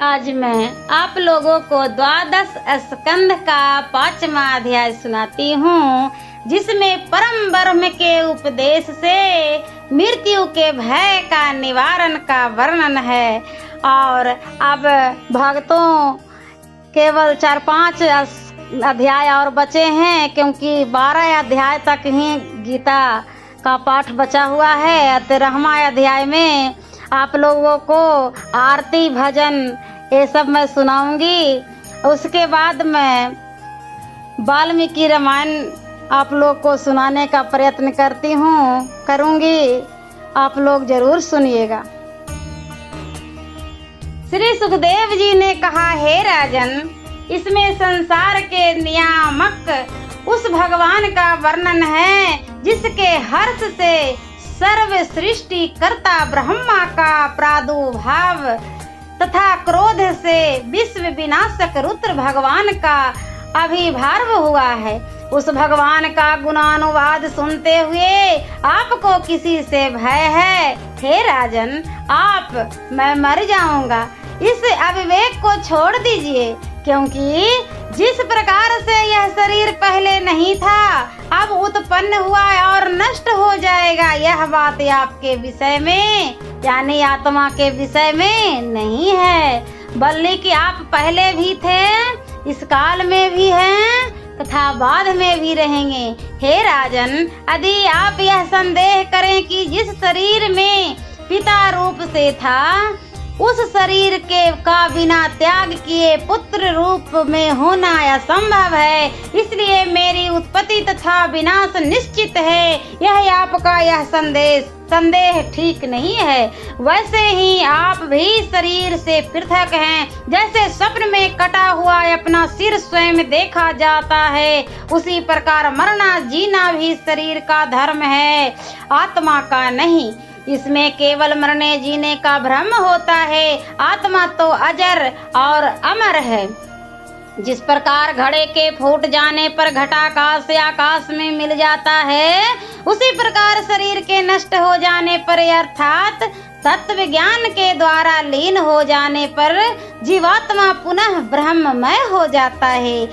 आज मैं आप लोगों को द्वादश स्कंद का 5वां अध्याय सुनाती हूँ, जिसमें परम ब्रह्म के उपदेश से मृत्यु के भय का निवारण का वर्णन है। और अब भक्तों केवल 4-5 अध्याय और बचे हैं, क्योंकि 12 अध्याय तक ही गीता का पाठ बचा हुआ है। 13वां अध्याय में आप लोगों को आरती भजन ये सब मैं सुनाऊंगी। उसके बाद मैं वाल्मीकि रामायण आप लोग को सुनाने का प्रयत्न करूंगी। आप लोग जरूर सुनिएगा। श्री सुखदेव जी ने कहा, हे राजन, इसमें संसार के नियामक उस भगवान का वर्णन है जिसके हर्ष से सर्व सृष्टि कर्ता ब्रह्मा का प्रादुर्भाव तथा क्रोध से विश्व विनाशक रुद्र भगवान का आविर्भाव हुआ है। उस भगवान का गुणानुवाद सुनते हुए आपको किसी से भय है? हे राजन, मैं मर जाऊंगा, इस अविवेक को छोड़ दीजिए, क्योंकि जिस प्रकार से यह शरीर पहले नहीं था, अब उत्पन्न हुआ और नष्ट हो जाएगा, यह बात आपके विषय में यानी आत्मा के विषय में नहीं है, बल्कि आप पहले भी थे, इस काल में भी हैं तथा बाद में भी रहेंगे। हे राजन, यदि आप यह संदेह करें कि जिस शरीर में पिता रूप से था, उस शरीर का बिना त्याग किए पुत्र रूप में होना असंभव है, इसलिए मेरी उत्पत्ति तथा विनाश निश्चित है, यह आपका यह संदेह ठीक नहीं है। वैसे ही आप भी शरीर से पृथक हैं। जैसे स्वप्न में कटा हुआ अपना सिर स्वयं देखा जाता है, उसी प्रकार मरना जीना भी शरीर का धर्म है, आत्मा का नहीं। इसमें केवल मरने जीने का भ्रम होता है, आत्मा तो अजर और अमर है। जिस प्रकार घड़े के फूट जाने पर घटाकाश से आकाश में मिल जाता है, उसी प्रकार शरीर के नष्ट हो जाने पर अर्थात तत्व ज्ञान के द्वारा लीन हो जाने पर जीवात्मा पुनः ब्रह्ममय हो जाता है।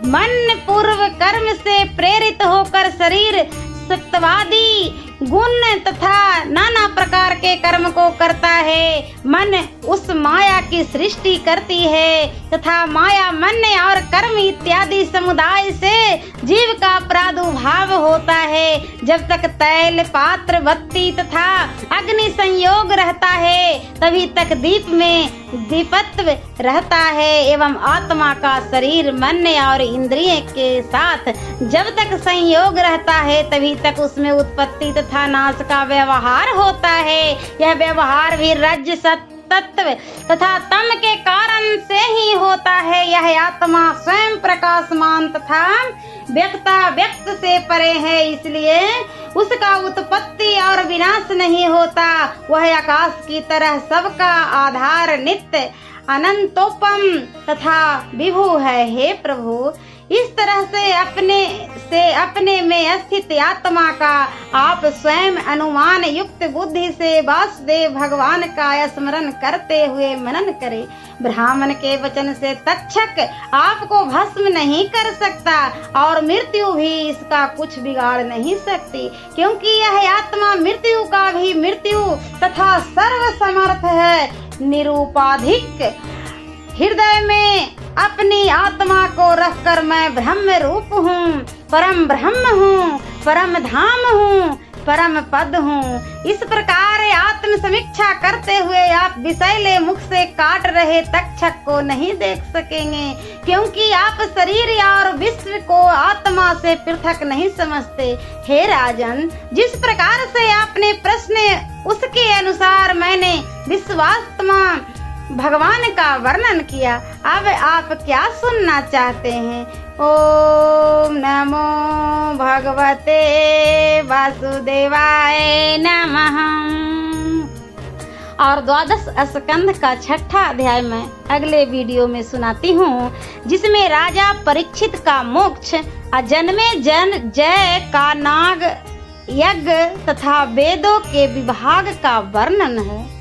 मन पूर्व कर्म से प्रेरित होकर शरीर सत्वादी गुण तथा नाना प्रकार के कर्म को करता है। मन उस माया की सृष्टि करती है तथा माया मन और कर्म इत्यादि समुदाय से जीव का प्रादुर्भाव होता है। जब तक तैल पात्र बत्ती तथा अग्नि संयोग रहता है, तभी तक दीप में दीपत्व रहता है, एवं आत्मा का शरीर मन और इंद्रिय के साथ जब तक संयोग रहता है, तभी तक उसमें उत्पत्ति तथा नाश का व्यवहार होता है। यह व्यवहार भी रज तत्व तथा तम के कारण से ही होता है। यह आत्मा स्वयं प्रकाशमान तथा व्यक्त से परे है, इसलिए उसका उत्पत्ति और विनाश नहीं होता। वह आकाश की तरह सबका आधार नित्य अनंतोपम तथा विभु है। हे प्रभु, इस तरह से अपने में स्थित आत्मा का आप स्वयं अनुमान युक्त बुद्धि से वासुदेव भगवान का स्मरण करते हुए मनन करें। ब्राह्मण के वचन से तक्षक आपको भस्म नहीं कर सकता और मृत्यु भी इसका कुछ बिगाड़ नहीं सकती, क्योंकि यह आत्मा मृत्यु का भी मृत्यु तथा सर्व समर्थ है। निरूपाधिक हृदय में अपनी आत्मा को रखकर मैं ब्रह्म रूप हूँ, परम ब्रह्म हूँ, परम धाम हूँ, परम पद हूँ। इस प्रकार आत्म समीक्षा करते हुए आप विषैले मुख से काट रहे तक्षक को नहीं देख सकेंगे, क्योंकि आप शरीर और विश्व को आत्मा से पृथक नहीं समझते। हे राजन, जिस प्रकार से आपने प्रश्न उसके अनुसार मैंने विश्वात्मा भगवान का वर्णन किया। अब आप क्या सुनना चाहते हैं? ओम नमो भगवते वासुदेवाय नमः। और द्वादश स्कंद का 6वां अध्याय में अगले वीडियो में सुनाती हूँ, जिसमें राजा परीक्षित का मोक्ष, अजन्मे जय का नाग यज्ञ तथा वेदों के विभाग का वर्णन है।